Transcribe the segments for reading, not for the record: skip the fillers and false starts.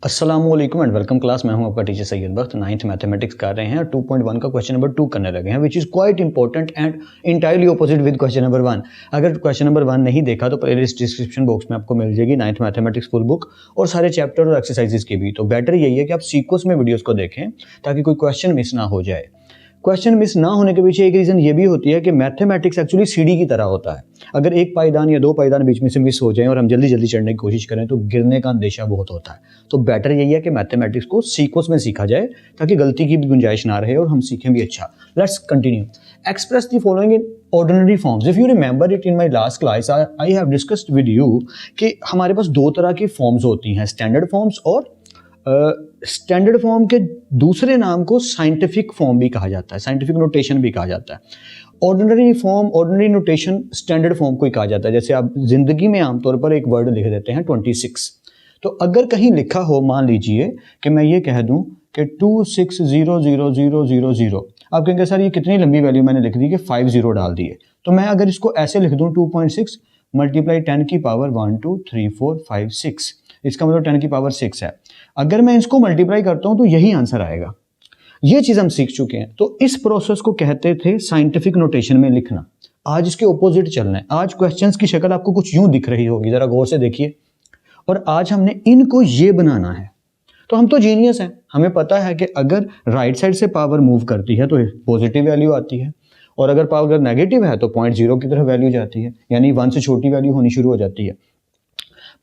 अस्सलामुअलैकुम and welcome class. मैं हूं आपका टीचर सैयद बख्त। 9th मैथमेटिक्स कर रहे हैं और 2.1 का क्वेश्चन नंबर 2 करने लगे हैं, which is quite important and entirely opposite with question number 1। अगर क्वेश्चन नंबर 1 नहीं देखा तो प्लेलिस्ट डिस्क्रिप्शन बॉक्स में आपको मिल जाएगी 9th मैथमेटिक्स फुल बुक और सारे चैप्टर और एक्सरसाइजेस की भी। तो बेटर यही है कि आप सीक्वेंस में वीडियोज़ को देखें ताकि कोई क्वेश्चन मिस ना हो जाए। क्वेश्चन मिस ना होने के पीछे एक रीज़न ये भी होती है कि मैथमेटिक्स एक्चुअली सीढ़ी की तरह होता है। अगर एक पायदान या दो पायदान बीच में से मिस हो जाएं और हम जल्दी जल्दी चढ़ने की कोशिश करें तो गिरने का अंदेशा बहुत होता है। तो बेटर यही है कि मैथमेटिक्स को सीक्वेंस में सीखा जाए ताकि गलती की भी गुंजाइश ना रहे और हम सीखें भी अच्छा। Let's continue. Express the following in ordinary forms. If you remember it in my last class I have discussed with you कि हमारे पास दो तरह की फॉर्म्स होती हैं, स्टैंडर्ड फॉर्म्स और स्टैंडर्ड फॉर्म के दूसरे नाम को साइंटिफिक फॉर्म भी कहा जाता है, साइंटिफिक नोटेशन भी कहा जाता है। Ordinary form, ordinary notation standard form को ही कहा जाता है। जैसे आप जिंदगी में आमतौर पर एक वर्ड लिख देते हैं 26, तो अगर कहीं लिखा हो, मान लीजिए कि मैं ये कह दूं कि 26000000, आप कहेंगे सर ये कितनी लंबी वैल्यू मैंने लिख दी कि 5 0 डाल दिए। तो मैं अगर इसको ऐसे लिख दूं 2.6 मल्टीप्लाई 10 की पावर 1 2 3 4 5 6, इसका मतलब 10 की पावर 6 है। अगर मैं इसको मल्टीप्लाई करता हूं तो यही आंसर आएगा। ये चीज हम सीख चुके हैं। तो इस प्रोसेस को कहते थे साइंटिफिक नोटेशन में लिखना। आज इसके ऑपोजिट चलना है। आज क्वेश्चंस की शक्ल आपको कुछ यूं दिख रही होगी, जरा गौर से देखिए। और आज हमने इनको ये बनाना है। तो हम तो जीनियस हैं, हमें पता है कि अगर राइट साइड से पावर मूव करती है तो पॉजिटिव वैल्यू आती है और अगर पावर नेगेटिव है तो 0.0 की तरफ वैल्यू जाती है, यानी 1 से छोटी वैल्यू होनी शुरू हो जाती है।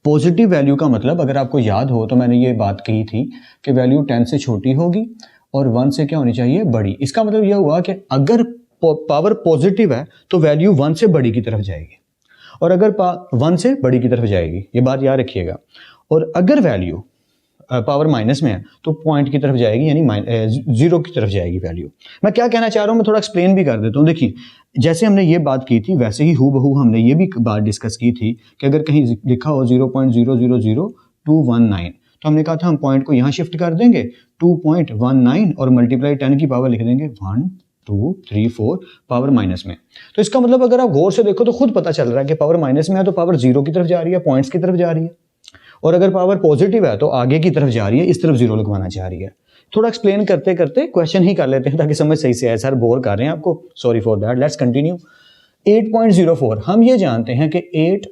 पॉजिटिव वैल्यू का मतलब, अगर आपको याद हो तो मैंने ये बात कही थी कि वैल्यू 10 से छोटी होगी और 1 से क्या होनी चाहिए, बड़ी। इसका मतलब यह हुआ कि अगर पावर पॉजिटिव है तो वैल्यू 1 से बड़ी की तरफ जाएगी और अगर 1 से बड़ी की तरफ जाएगी, ये बात याद रखिएगा। और अगर वैल्यू पावर माइनस में है तो पॉइंट की तरफ जाएगी, यानी 0 की तरफ जाएगी वैल्यू। मैं क्या कहना चाह रहा हूं, मैं थोड़ा एक्सप्लेन भी कर देता हूं। देखिए, जैसे हमने ये बात की थी वैसे ही हूबहू हमने ये भी बात डिस्कस की थी कि अगर कहीं लिखा हो 0.000219 तो हमने कहा था हम पॉइंट को यहां शिफ्ट कर देंगे 2.19 और मल्टीप्लाई 10 की पावर लिख देंगे 1 2 3 4 पावर माइनस में। तो इसका मतलब अगर आप गौर से देखो तो खुद पता चल रहा है कि पावर माइनस में है तो पावर 0 की तरफ जा रही है, पॉइंट्स की तरफ जा रही है। और अगर पावर पॉजिटिव है तो आगे की तरफ जा रही है, इस तरफ 0 लगवाना चाह रही है। थोड़ा एक्सप्लेन करते करते क्वेश्चन ही कर लेते हैं ताकि समझ सही से आए। सर बोर कर रहे हैं आपको, sorry for that. Let's continue. 8.04 हम ये जानते हैं कि 8,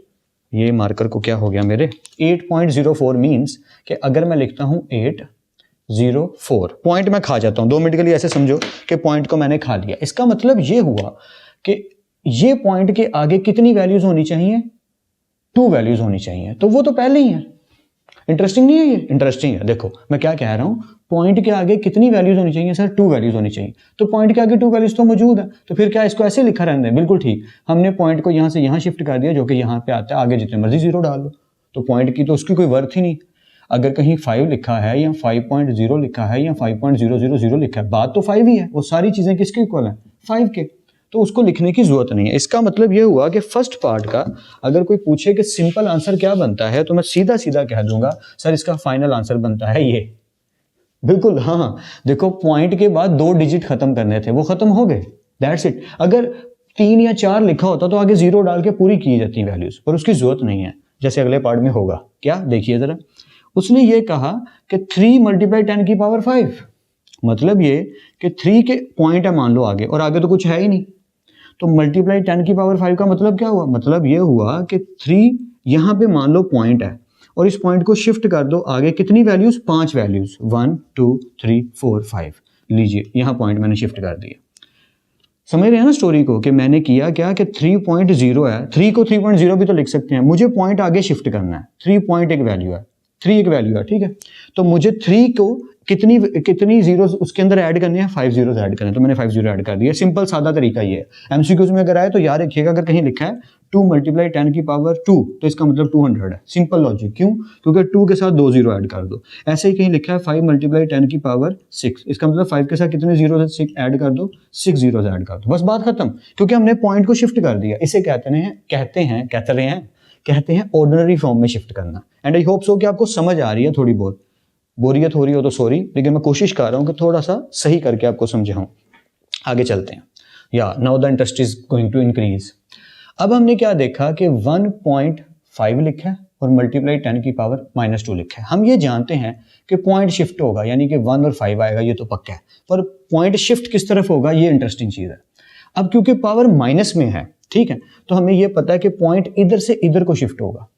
ये मार्कर को क्या हो गया मेरे, 8.04 मीन्स कि अगर मैं लिखता हूं 804, पॉइंट मैं खा जाता हूं। 2 मिनट के लिए ऐसे समझो कि पॉइंट को मैंने खा लिया। इसका मतलब ये हुआ कि ये पॉइंट के आगे कितनी वैल्यूज होनी चाहिए, 2 वैल्यूज होनी चाहिए। तो वो तो पहले ही है। इंटरेस्टिंग नहीं है ये? इंटरेस्टिंग है। देखो मैं क्या कह रहा हूं, पॉइंट के आगे कितनी वैल्यूज होनी चाहिए सर, 2 वैल्यूज होनी चाहिए। तो पॉइंट के आगे 2 वैल्यूज तो मौजूद है, तो फिर क्या इसको ऐसे लिखा रहने दें? बिल्कुल ठीक। हमने पॉइंट को यहां से यहां शिफ्ट कर दिया जो कि यहां पे आता है, आगे जितने मर्जी 0 डाल लो। तो पॉइंट की तो उसकी कोई वर्थ ही नहीं। अगर कहीं 5 लिखा है या 5.0 लिखा है या 5.000 लिखा है, बात तो 5 ही है। वो सारी चीजें किसके इक्वल है, 5 के। तो उसको लिखने की जरूरत नहीं है। इसका मतलब यह हुआ कि फर्स्ट पार्ट का अगर कोई पूछे कि सिंपल आंसर क्या बनता है तो मैं सीधा सीधा कह दूंगा सर इसका फाइनल आंसर बनता है ये। बिल्कुल हाँ, देखो पॉइंट के बाद 2 डिजिट खत्म करने थे, वो खत्म हो गए, दैट्स इट। अगर 3 या 4 लिखा होता तो आगे 0 डाल के पूरी की जाती वैल्यूज, पर उसकी जरूरत नहीं है, जैसे अगले पार्ट में होगा। क्या, देखिए जरा। उसने ये कहा कि 3 मल्टीप्लाई 10 की पावर 5, मतलब ये कि 3 के पॉइंट है मान लो आगे, और आगे तो कुछ है ही नहीं। तो मल्टीप्लाई 10 की पावर 5 का मतलब क्या हुआ, मतलब ये हुआ कि 3 यहां पे मान लो पॉइंट है और इस पॉइंट को शिफ्ट कर दो आगे कितनी वैल्यूज, 5 वैल्यूज, 1 2 3 4 5। लीजिए यहां पॉइंट मैंने शिफ्ट कर दिया। समझ रहे हैं ना स्टोरी को, कि मैंने किया क्या कि 3.0 है, 3 को 3.0 भी तो लिख सकते हैं। मुझे पॉइंट आगे शिफ्ट करना है। 3 पॉइंट एक वैल्यू है, 3 एक वैल्यू है, ठीक है। तो मुझे 3 को कितनी जीरोस उसके अंदर ऐड करने हैं, 5 जीरोस ऐड करने हैं। तो मैंने 5 जीरो ऐड कर दिया। सिंपल सादा तरीका ये है। एमसीक्यूज में अगर आए तो याद रखिएगा, अगर कहीं लिखा है 2 मल्टीप्लाई 10 की पावर 2 तो इसका मतलब 200 है। Simple logic. क्यों? क्योंकि 2 के साथ 2 जीरो ऐड कर दो। ऐसे ही कहीं लिखा है 5 मल्टीप्लाई 10 की पावर 6, इसका मतलब 5 के साथ कितने जीरो ऐड कर दो, 6 जीरो ऐड कर दो, बस बात खत्म। क्योंकि हमने पॉइंट को शिफ्ट कर दिया। इसे कहते हैं ऑर्डिनरी फॉर्म में शिफ्ट करना। एंड आई होप सो कि आपको समझ आ रही है। थोड़ी बहुत बोरियत हो रही हो तो सॉरी, लेकिन मैं कोशिश कर रहा हूं कि थोड़ा सा सही करके आपको समझाऊं। आगे चलते हैं। या now the interest is going to increase. अब हमने क्या देखा कि 1.5 लिखा है और मल्टीप्लाई 10 की पावर -2 लिखा है। हम ये जानते हैं कि पॉइंट शिफ्ट होगा, यानी कि 1 और 5 आएगा, ये तो पक्का है, पर पॉइंट शिफ्ट किस तरफ होगा ये इंटरेस्टिंग चीज़ है। अब क्योंकि पावर माइनस में है, ठीक है, तो हमें ये पता है कि पॉइंट इधर से इधर को शिफ्ट होगा,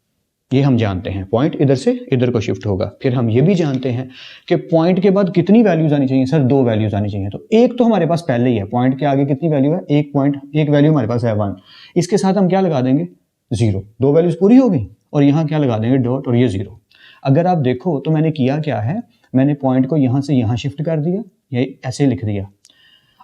ये हम जानते हैं, पॉइंट इधर से इधर को शिफ्ट होगा। फिर हम ये भी जानते हैं कि पॉइंट के बाद कितनी वैल्यूज आनी चाहिए सर, 2 वैल्यूज आनी चाहिए। तो एक तो हमारे पास पहले ही है, पॉइंट के आगे कितनी वैल्यू है, एक वैल्यू हमारे पास है 1, इसके साथ हम क्या लगा देंगे 0, 2 वैल्यूज पूरी हो गई, और यहाँ क्या लगा देंगे डॉट, और ये 0। अगर आप देखो तो मैंने किया क्या है, मैंने पॉइंट को यहाँ से यहाँ शिफ्ट कर दिया, ये ऐसे लिख दिया।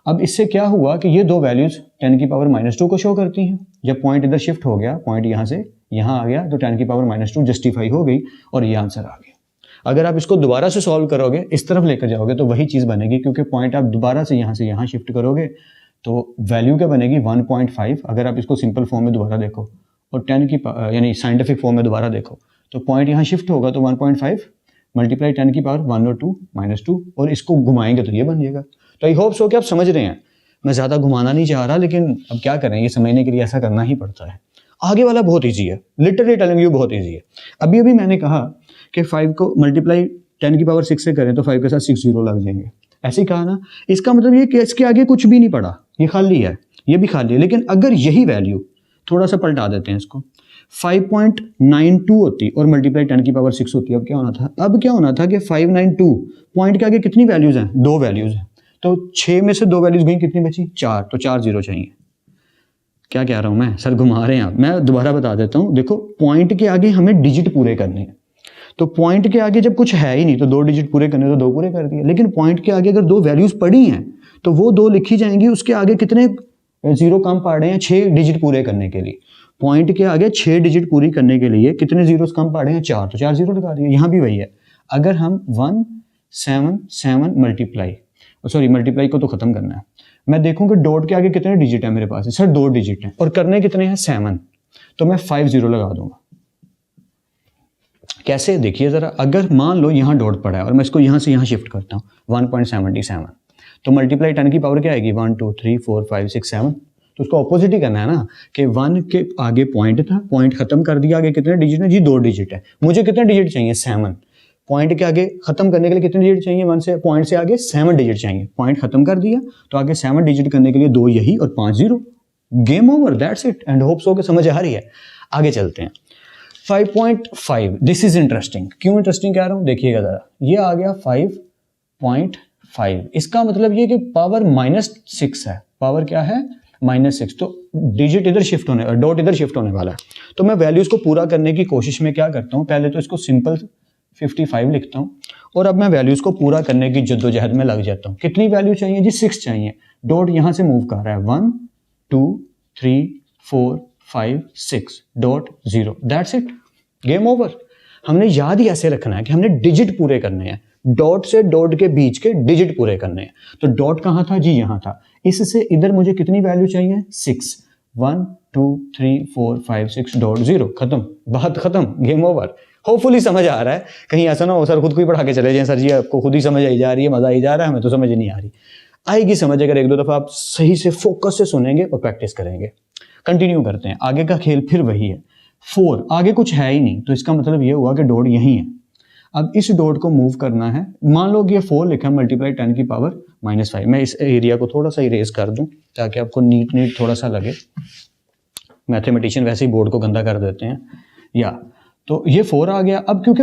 अब इससे क्या हुआ कि ये 2 वैल्यूज 10 की पावर -2 को शो करती हैं। जब पॉइंट इधर शिफ्ट हो गया, पॉइंट यहाँ से यहाँ आ गया, तो 10 की पावर -2 जस्टिफाई हो गई और ये आंसर आ गया। अगर आप इसको दोबारा से सॉल्व करोगे, इस तरफ लेकर जाओगे, तो वही चीज़ बनेगी, क्योंकि पॉइंट आप दोबारा से यहाँ शिफ्ट करोगे तो वैल्यू क्या बनेगी 1.5। अगर आप इसको सिंपल फॉर्म में दोबारा देखो और 10 की यानी साइंटिफिक फॉर्म में दोबारा देखो, तो पॉइंट यहाँ शिफ्ट होगा, तो 1.5 मल्टीप्लाई 10 की पावर 1 और 2 -2, और इसको घुमाएंगे तो ये बन जाएगा। तो आई होप सो कि आप समझ रहे हैं, मैं ज़्यादा घुमाना नहीं चाह रहा, लेकिन अब क्या करें, ये समझने के लिए ऐसा करना ही पड़ता है। आगे वाला बहुत ईजी है, लिटरली टेलिंग यू बहुत ईजी है। अभी मैंने कहा कि 5 को मल्टीप्लाई 10 की पावर 6 से करें तो 5 के साथ 6 0 लग जाएंगे, ऐसे ही कहा ना। इसका मतलब ये कि इसके आगे कुछ भी नहीं पड़ा, ये खाली है, ये भी खाली है। लेकिन अगर यही वैल्यू थोड़ा सा पलटा देते हैं इसको, 5.92 होती और मल्टीप्लाई 10 की पावर 6 होती, अब क्या होना था कि 592 पॉइंट के आगे कितनी वैल्यूज हैं, 2 वैल्यूज हैं, तो 6 में से 2 वैल्यूज गई, कितनी बची 4, तो 4 0 चाहिए। क्या कह रहा हूं मैं सर, घुमा रहे हैं आप। मैं दोबारा बता देता हूं, देखो पॉइंट के आगे हमें डिजिट पूरे करने हैं, तो पॉइंट के आगे जब कुछ है ही नहीं तो 2 डिजिट पूरे करने, तो 2 पूरे कर दिए। लेकिन पॉइंट के आगे अगर 2 वैल्यूज पड़ी हैं तो वो 2 लिखी जाएंगी, उसके आगे कितने 0 कम पड़े हैं, 6 डिजिट पूरे करने के लिए। पॉइंट के आगे 6 डिजिट पूरी करने के लिए कितने जीरोस कम पड़े हैं, 4, तो 4 0 लगा दिए। यहाँ भी वही है, अगर हम 177 मल्टीप्लाई को तो खत्म करना है, मैं देखूं कि डॉट के आगे कितने डिजिट है मेरे पास, सर 2 डिजिट हैं, और करने कितने हैं 7, तो मैं 5 0 लगा दूंगा। कैसे, देखिए जरा, अगर मान लो यहाँ डॉट पड़ा है और मैं इसको यहाँ से यहाँ शिफ्ट करता हूँ 1.77, तो मल्टीप्लाई 10 की पावर क्या आएगी 1 2 3 4 5 6 7, तो उसको ऑपोजिट ही करना है ना, कि 1 के आगे पॉइंट था, पॉइंट खत्म कर दिया, आगे कितने डिजिट है जी 2 डिजिट है, मुझे कितने डिजिट चाहिए 7, पॉइंट के आगे खत्म करने के लिए कितने डिजिट चाहिए, 1 से पॉइंट से आगे 7 डिजिट चाहिए, पॉइंट खत्म कर दिया तो आगे 7 डिजिट करने के लिए 2 यही और 5 0, game over, that's it. And hope so के समझ आ रही है। आगे चलते हैं 5.5, दिस इज इंटरेस्टिंग। क्यों इंटरेस्टिंग कह रहा हूं, देखिएगा जरा, ये आ गया 5.5, इसका मतलब ये कि पावर -6 है, पावर क्या है -6, तो डिजिट इधर शिफ्ट होने, डॉट इधर शिफ्ट होने वाला है। तो मैं वैल्यूज को पूरा करने की कोशिश में क्या करता हूं, पहले तो इसको सिंपल 55 लिखता हूं, और अब मैं वैल्यूज को पूरा करने की जद्दोजहद में लग जाता हूं। कितनी वैल्यू चाहिए जी 6 चाहिए, डॉट यहां से मूव कर रहा है 1 2 3 4 5 6 dot 0, that's it, game over. हमने याद ही ऐसे रखना है कि हमने डिजिट पूरे करने हैं, डॉट से डॉट के बीच के डिजिट पूरे करने हैं। तो डॉट कहां था जी, यहां था, इससे इधर मुझे कितनी वैल्यू चाहिए 6, 1 2 3 4 5 6 डॉट 0, खत्म, बात खत्म, गेम ओवर। होपफुली समझ आ रहा है, कहीं ऐसा ना हो सर खुद को ही पढ़ा के चले जाएं, सर जी आपको खुद ही समझ आई जा रही है, मजा आई जा रहा है, हमें तो समझ नहीं आ रही। आएगी समझ अगर 1-2 दफा आप सही से फोकस से सुनेंगे और प्रैक्टिस करेंगे। कंटिन्यू करते हैं, आगे का खेल फिर वही है। 4 आगे कुछ है ही नहीं, तो इसका मतलब ये हुआ कि डॉट यही है। अब इस डॉट को मूव करना है, मान लो कि ये 4 लिखा, मल्टीप्लाई 10 की पावर -5। मैं इस एरिया को थोड़ा सा इरेज कर दूं ताकि आपको नीट थोड़ा सा लगे। मैथमेटिशियन वैसे ही बोर्ड को गंदा कर देते हैं। या तो ये 4 आ गया। अब क्योंकि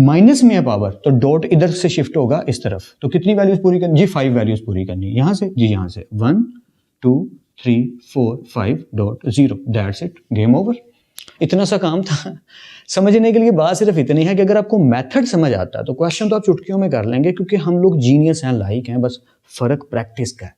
माइनस में है पावर, तो डॉट इधर से शिफ्ट होगा इस तरफ। तो कितनी वैल्यूज पूरी करनी जी, 5 वैल्यूज पूरी करनी है। यहां से जी, यहां से 1 2 3 4 5 dot 0, that's it, game over. इतना सा काम था। समझने के लिए बात सिर्फ इतनी है कि अगर आपको मेथड समझ आता है तो क्वेश्चन तो आप चुटकियों में कर लेंगे, क्योंकि हम लोग जीनियस हैं, लाइक हैं, बस फर्क प्रैक्टिस का है।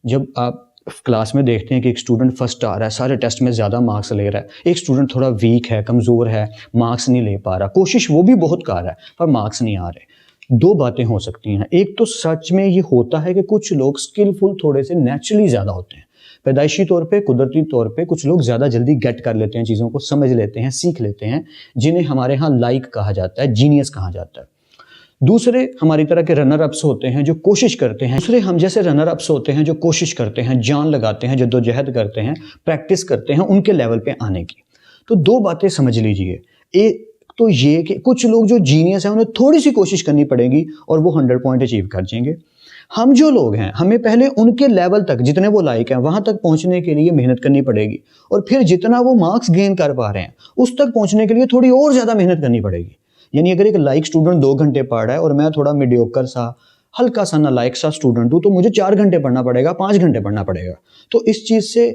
जब आप क्लास में देखते हैं कि एक स्टूडेंट फर्स्ट आ रहा है, सारे टेस्ट में ज़्यादा मार्क्स ले रहा है, एक स्टूडेंट थोड़ा वीक है, कमज़ोर है, मार्क्स नहीं ले पा रहा, कोशिश वो भी बहुत कर रहा है पर मार्क्स नहीं आ रहे, 2 बातें हो सकती हैं। एक तो सच में ये होता है कि कुछ लोग स्किलफुल थोड़े से नेचुरली ज़्यादा होते हैं, पैदाइशी तौर पे, कुदरती तौर पे कुछ लोग ज़्यादा जल्दी गेट कर लेते हैं, चीज़ों को समझ लेते हैं, सीख लेते हैं, जिन्हें हमारे यहाँ लाइक कहा जाता है, जीनियस कहा जाता है। दूसरे हमारी तरह के रनर अप्स होते हैं जो कोशिश करते हैं, दूसरे हम जैसे रनर अप्स होते हैं जो कोशिश करते हैं, जान लगाते हैं, जद्दोजहद करते हैं, प्रैक्टिस करते हैं उनके लेवल पे आने की। तो 2 बातें समझ लीजिए, एक तो ये कि कुछ लोग जो जीनियस हैं उन्हें थोड़ी सी कोशिश करनी पड़ेगी और वो 100 पॉइंट अचीव कर जाएंगे। हम जो लोग हैं हमें पहले उनके लेवल तक जितने वो लायक हैं वहां तक पहुंचने के लिए मेहनत करनी पड़ेगी, और फिर जितना वो मार्क्स गेन कर पा रहे हैं उस तक पहुंचने के लिए थोड़ी और ज्यादा मेहनत करनी पड़ेगी। यानी अगर एक लाइक स्टूडेंट 2 घंटे पढ़ रहा है और मैं थोड़ा मीडियोकर सा हल्का सा नालायक सा स्टूडेंट हूं, तो मुझे 4 घंटे पढ़ना पड़ेगा, 5 घंटे पढ़ना पड़ेगा। तो इस चीज से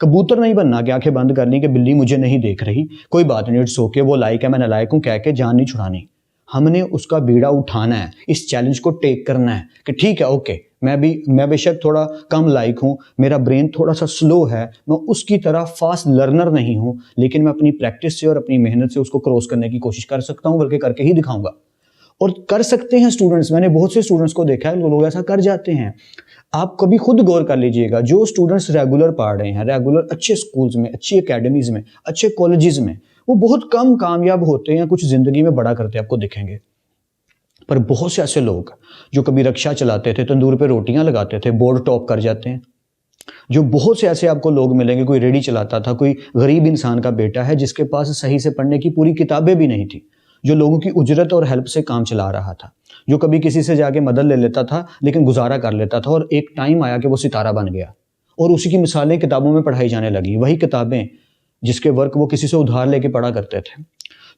कबूतर नहीं बनना कि आंखें बंद कर ली कि बिल्ली मुझे नहीं देख रही, कोई बात नहीं, इट्स ओके, वो लायक है मैं नालायक हूं कह के जान नहीं छुड़ानी। हमने उसका बीड़ा उठाना है, इस चैलेंज को टेक करना है कि ठीक है ओके, मैं बेशक थोड़ा कम लायक हूं, मेरा ब्रेन थोड़ा सा स्लो है, मैं उसकी तरह फास्ट लर्नर नहीं हूं, लेकिन मैं अपनी प्रैक्टिस से और अपनी मेहनत से उसको क्रॉस करने की कोशिश कर सकता हूं, बल्कि करके ही दिखाऊंगा। और कर सकते हैं स्टूडेंट्स, मैंने बहुत से स्टूडेंट्स को देखा है लोग ऐसा कर जाते हैं। आप कभी खुद गौर कर लीजिएगा, जो स्टूडेंट्स रेगुलर पढ़ रहे हैं, रेगुलर अच्छे स्कूल्स में, अच्छी एकेडमीज में, अच्छे कॉलेजेस में, वो बहुत कम कामयाब होते हैं, कुछ जिंदगी में बड़ा करते हैं, आपको दिखेंगे। पर बहुत से ऐसे लोग जो कभी रिक्शा चलाते थे, तंदूर पे रोटियां लगाते थे, बोर्ड टॉप कर जाते हैं। जो बहुत से ऐसे आपको लोग मिलेंगे, कोई रेडी चलाता था, कोई गरीब इंसान का बेटा है जिसके पास सही से पढ़ने की पूरी किताबें भी नहीं थी, जो लोगों की उजरत और हेल्प से काम चला रहा था, जो कभी किसी से जाके मदद ले लेता था लेकिन गुजारा कर लेता था, और एक टाइम आया कि वो सितारा बन गया और उसी की मिसालें किताबों में पढ़ाई जाने लगी, वही किताबें जिसके वर्क वो किसी से उधार लेके पढ़ा करते थे।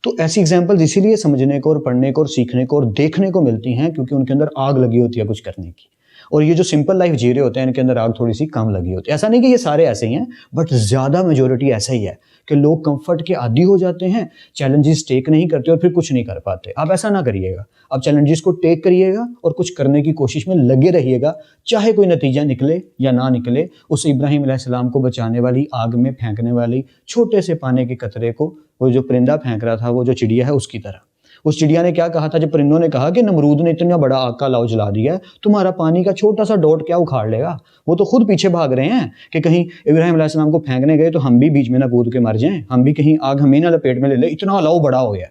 तो ऐसी एग्जाम्पल्स इसीलिए समझने को और पढ़ने को और सीखने को और देखने को मिलती हैं क्योंकि उनके अंदर आग लगी होती है कुछ करने की। और ये जो सिंपल लाइफ जी रहे होते हैं इनके अंदर आग थोड़ी सी कम लगी होती है। ऐसा नहीं कि ये सारे ऐसे ही हैं, बट ज़्यादा मेजोरिटी ऐसा ही है कि लोग कंफर्ट के आदी हो जाते हैं, चैलेंजेस टेक नहीं करते और फिर कुछ नहीं कर पाते। आप ऐसा ना करिएगा, आप चैलेंजेस को टेक करिएगा और कुछ करने की कोशिश में लगे रहिएगा, चाहे कोई नतीजा निकले या ना निकले। उस इब्राहिम अलैहिस्सलाम को बचाने वाली आग में फेंकने वाली छोटे से पानी के कतरे को वो जो परिंदा फेंक रहा था, वो जो चिड़िया है उसकी तरह। उस चिड़िया ने क्या कहा था जब परिंदों ने कहा कि नमरूद ने इतना बड़ा आग का लाव जला दिया है, तुम्हारा पानी का छोटा सा डॉट क्या उखाड़ लेगा। वो तो खुद पीछे भाग रहे हैं कि कहीं इब्राहिम अलैहिस्सलाम को फेंकने गए तो हम भी बीच में ना कूद के मर जाएं, हम भी कहीं आग हमें ना लपेट में ले ले, इतना लाव बड़ा हो गया।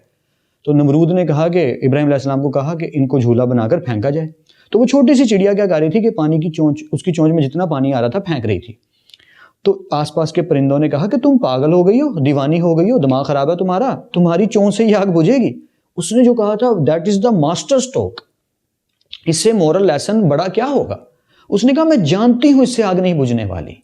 तो नमरूद ने कहा कि इब्राहिम अलैहिस्सलाम को कहा कि इनको झूला बनाकर फेंका जाए। तो वो छोटी सी चिड़िया क्या कर रही थी कि पानी की चोंच, उसकी चोंच में जितना पानी आ रहा था फेंक रही थी। तो आसपास के परिंदों ने कहा कि तुम पागल हो गई हो, दीवानी हो गई हो, दिमाग खराब है तुम्हारा, तुम्हारी चोंच से ही आग बुझेगी। उसने जो कहा था that is the master stroke, इससे मोरल लेसन बड़ा क्या होगा। उसने कहा मैं जानती हूं इससे आग नहीं बुझने वाली।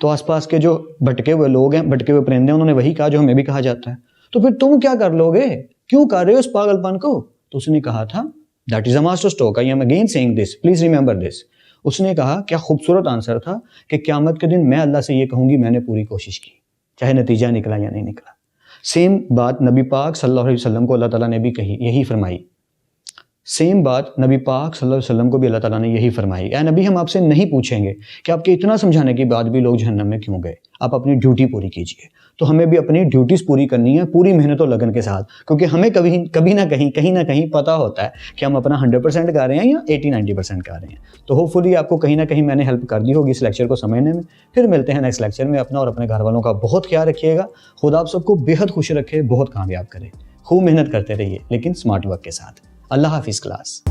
तो आसपास के जो भटके हुए लोग हैं, भटके हुए परिंदे, उन्होंने वही कहा जो हमें भी कहा जाता है, तो फिर तुम क्या कर लोगे, क्यों कर रहे हो इस पागलपन को। तो उसने कहा था that is a master stroke, I am again saying this, please remember this. उसने कहा, क्या खूबसूरत आंसर था कि क़यामत के दिन मैं अल्लाह से ये कहूंगी मैंने पूरी कोशिश की, चाहे नतीजा निकला या नहीं निकला। सेम बात नबी पाक सल्लल्लाहु अलैहि वसल्लम को अल्लाह ताला ने भी कही, यही फरमाई। सेम बात नबी पाक सल्लल्लाहु अलैहि वसल्लम को भी अल्लाह ताला ने यही फरमाई। ऐ नबी, हम आपसे नहीं पूछेंगे कि आपके इतना समझाने के बाद भी लोग जहन्नम में क्यों गए, आप अपनी ड्यूटी पूरी कीजिए। तो हमें भी अपनी ड्यूटीज पूरी करनी है पूरी मेहनत और लगन के साथ, क्योंकि हमें कभी ना कहीं पता होता है कि हम अपना 100% कर रहे हैं या 80-90% कर रहे हैं। तो होपफुली आपको कहीं ना कहीं मैंने हेल्प कर दी होगी इस लेक्चर को समझने में। फिर मिलते हैं नेक्स्ट लेक्चर में। अपना और अपने घर वालों का बहुत ख्याल रखिएगा। खुदा आप सबको बेहद खुश रखे, बहुत कामयाब करे। खूब मेहनत करते रहिए लेकिन स्मार्ट वर्क के साथ। अल्लाह हाफिज़ क्लास।